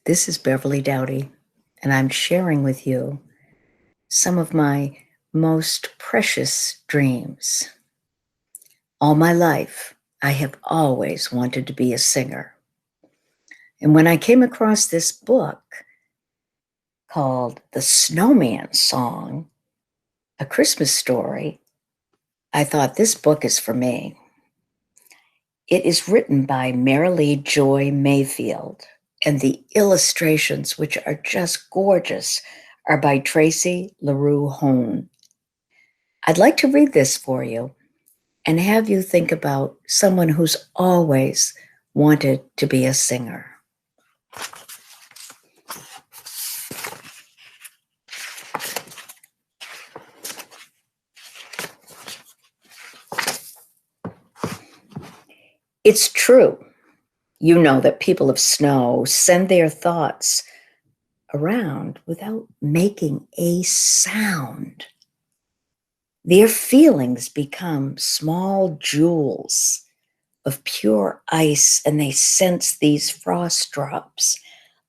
This is Beverly Doughty, and I'm sharing with you some of my most precious dreams. All my life, I have always wanted to be a singer. And when I came across this book called The Snowman Song, A Christmas Story, I thought this book is for me. It is written by Marilee Joy Mayfield, and the illustrations, which are just gorgeous, are by Tracy LaRue Hone. I'd like to read this for you and have you think about someone who's always wanted to be a singer. It's true, you know, that people of snow send their thoughts around without making a sound. Their feelings become small jewels of pure ice, and they sense these frost drops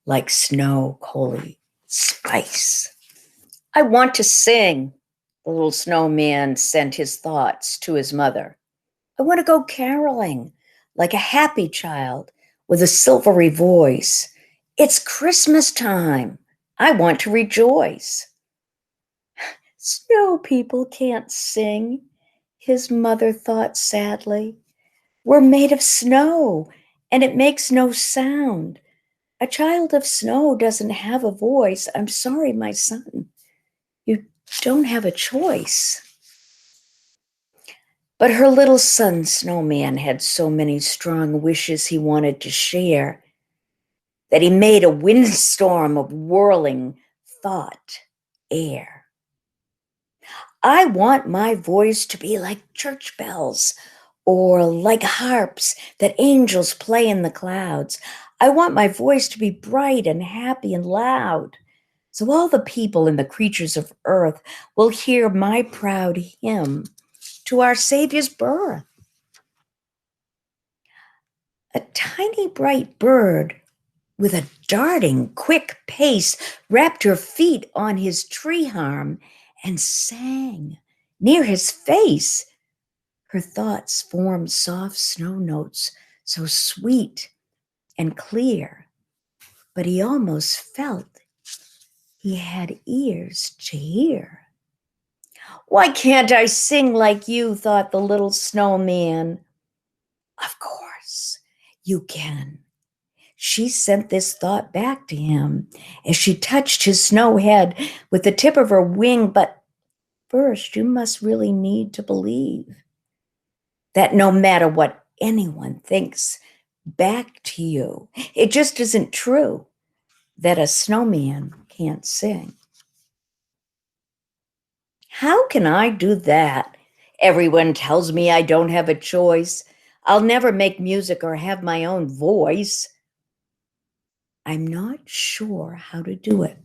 like snow coaly spice. I want to sing, the little snowman sent his thoughts to his mother. I want to go caroling like a happy child with a silvery voice. It's Christmas time. I want to rejoice. Snow people can't sing, his mother thought sadly. We're made of snow, and it makes no sound. A child of snow doesn't have a voice. I'm sorry, my son. You don't have a choice. But her little son, Snowman, had so many strong wishes he wanted to share that he made a windstorm of whirling thought air. I want my voice to be like church bells or like harps that angels play in the clouds. I want my voice to be bright and happy and loud, so all the people and the creatures of earth will hear my proud hymn to our Savior's birth. A tiny bright bird with a darting quick pace wrapped her feet on his tree arm and sang near his face. Her thoughts formed soft snow notes, so sweet and clear, but he almost felt he had ears to hear. Why can't I sing like you, thought the little snowman. Of course you can. She sent this thought back to him as she touched his snow head with the tip of her wing. But first, you must really need to believe that no matter what anyone thinks back to you, it just isn't true that a snowman can't sing. How can I do that? Everyone tells me I don't have a choice. I'll never make music or have my own voice. I'm not sure how to do it.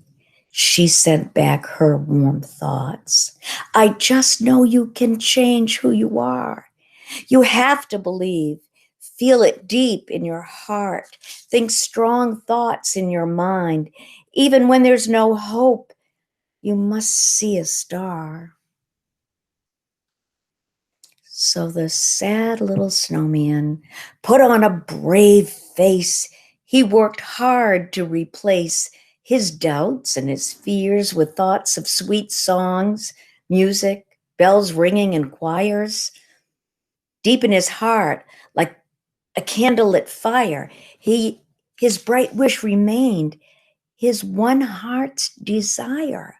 She sent back her warm thoughts. I just know you can change who you are. You have to believe. Feel it deep in your heart. Think strong thoughts in your mind. Even when there's no hope, you must see a star. So the sad little snowman put on a brave face. He worked hard to replace his doubts and his fears with thoughts of sweet songs, music, bells ringing in choirs. Deep in his heart, like a candlelit fire, his bright wish remained, his one heart's desire.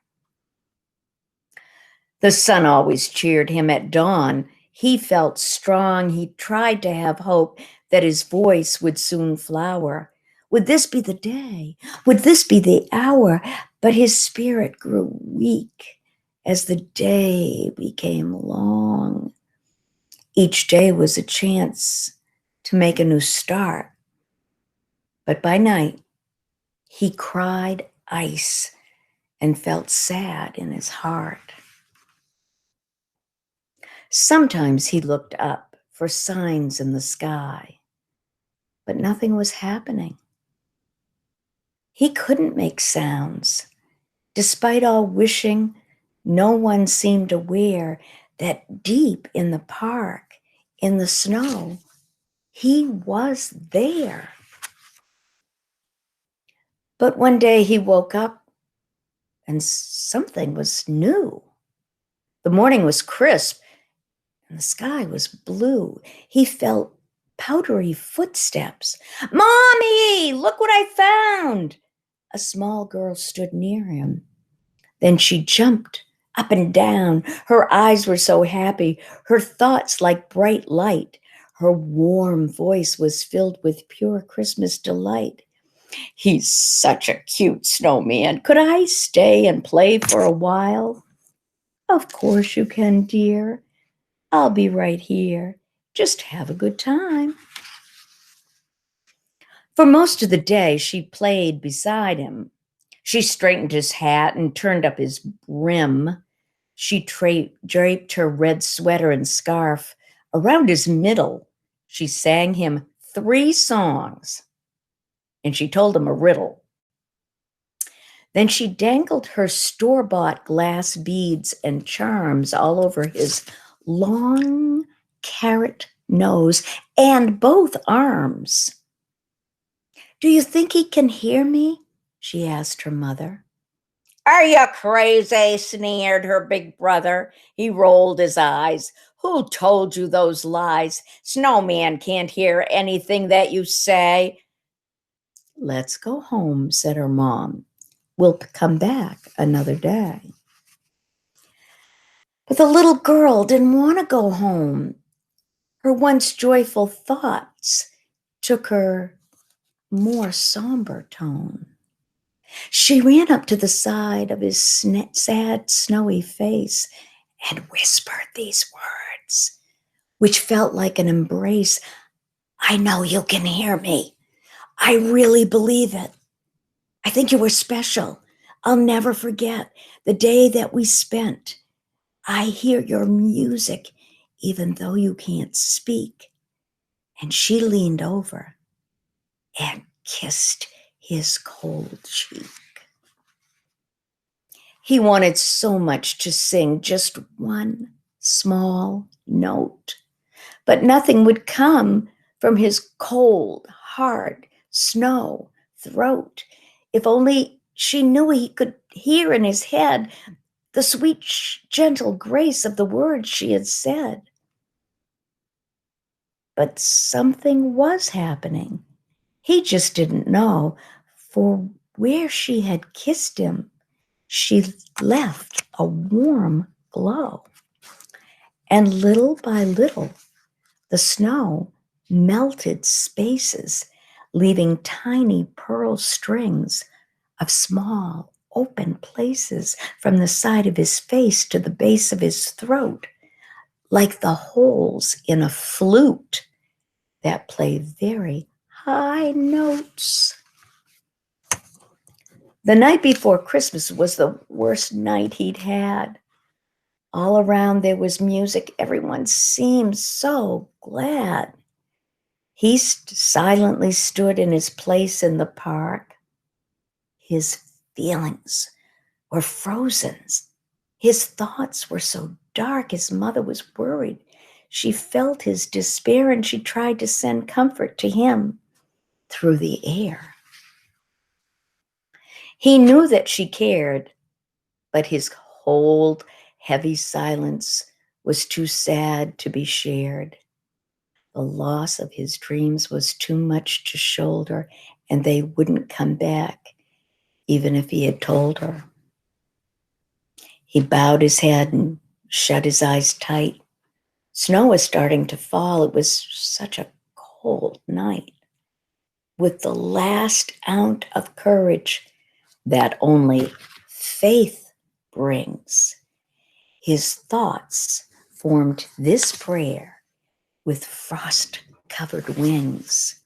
The sun always cheered him at dawn. He felt strong. He tried to have hope that his voice would soon flower. Would this be the day? Would this be the hour? But his spirit grew weak as the day became long. Each day was a chance to make a new start. But by night, he cried ice and felt sad in his heart. Sometimes he looked up for signs in the sky, but nothing was happening. He couldn't make sounds. Despite all wishing, no one seemed aware that deep in the park, in the snow, he was there. But one day he woke up and something was new. The morning was crisp and the sky was blue. He felt powdery footsteps. "Mommy, look what I found!" A small girl stood near him. Then she jumped up and down. Her eyes were so happy, her thoughts like bright light. Her warm voice was filled with pure Christmas delight. "He's such a cute snowman. Could I stay and play for a while?" "Of course you can, dear. I'll be right here. Just have a good time." For most of the day, she played beside him. She straightened his hat and turned up his brim. She draped her red sweater and scarf around his middle. She sang him 3 songs, and she told him a riddle. Then she dangled her store-bought glass beads and charms all over his long carrot nose and both arms. "Do you think he can hear me?" she asked her mother. "Are you crazy?" sneered her big brother. He rolled his eyes. "Who told you those lies? Snowman can't hear anything that you say." "Let's go home," said her mom. "We'll come back another day." But the little girl didn't want to go home. Her once joyful thoughts took her more somber tone. She ran up to the side of his sad, snowy face and whispered these words, which felt like an embrace. "I know you can hear me. I really believe it. I think you were special. I'll never forget the day that we spent. I hear your music, even though you can't speak." And she leaned over and kissed his cold cheek. He wanted so much to sing just one small note, but nothing would come from his cold, hard snow throat. If only she knew he could hear in his head the sweet, gentle grace of the words she had said. But something was happening. He just didn't know, for where she had kissed him, she left a warm glow. And little by little, the snow melted spaces, leaving tiny pearl strings of small open places from the side of his face to the base of his throat, like the holes in a flute that play very high notes. The night before Christmas was the worst night he'd had. All around there was music. Everyone seemed so glad. He silently stood in his place in the park. His feelings were frozen. His thoughts were so dark. His mother was worried. She felt his despair and she tried to send comfort to him through the air. He knew that she cared, but his cold, heavy silence was too sad to be shared. The loss of his dreams was too much to shoulder, and they wouldn't come back, even if he had told her. He bowed his head and shut his eyes tight. Snow was starting to fall. It was such a cold night. With the last ounce of courage that only faith brings, his thoughts formed this prayer with frost-covered wings.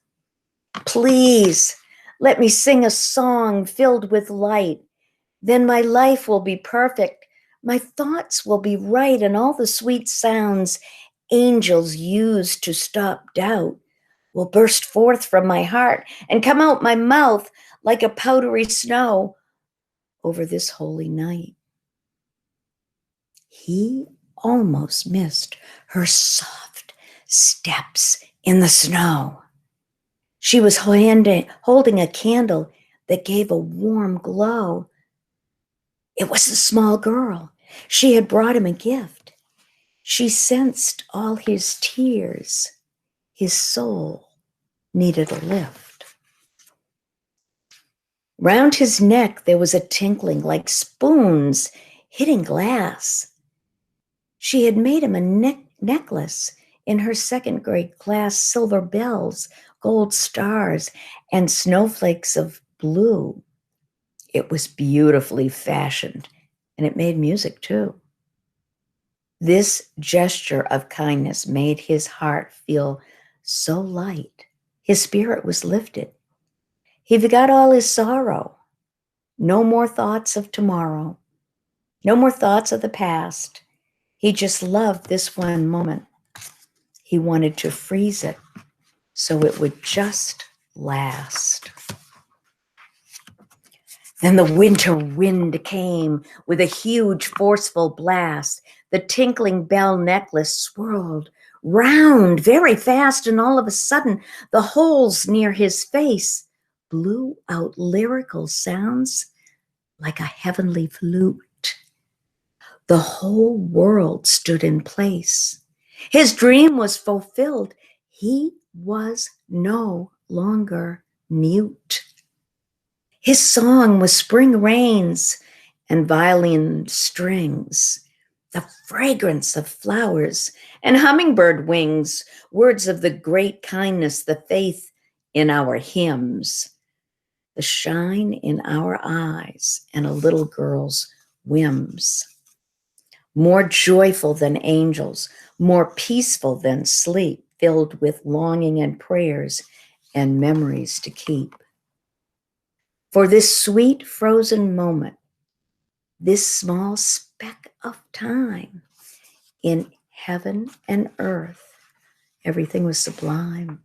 "Please, let me sing a song filled with light. Then my life will be perfect. My thoughts will be right, and all the sweet sounds angels use to stop doubt will burst forth from my heart and come out my mouth like a powdery snow over this holy night. He almost missed her soft steps in the snow. She was holding a candle that gave a warm glow. It was the small girl. She had brought him a gift. She sensed all his tears. His soul needed a lift. Round his neck there was a tinkling like spoons hitting glass. She had made him a necklace in her second grade class, silver bells, gold stars, and snowflakes of blue. It was beautifully fashioned, and it made music too. This gesture of kindness made his heart feel so light. His spirit was lifted. He forgot all his sorrow. No more thoughts of tomorrow. No more thoughts of the past. He just loved this one moment. He wanted to freeze it so it would just last. Then the winter wind came with a huge, forceful blast. The tinkling bell necklace swirled round very fast, and all of a sudden, the holes near his face blew out lyrical sounds like a heavenly flute. The whole world stood in place. His dream was fulfilled. He was no longer mute. His song was spring rains and violin strings, the fragrance of flowers and hummingbird wings, words of the great kindness, the faith in our hymns, the shine in our eyes, and a little girl's whims. More joyful than angels, more peaceful than sleep, filled with longing and prayers and memories to keep. For this sweet frozen moment, this small speck of time in heaven and earth, everything was sublime.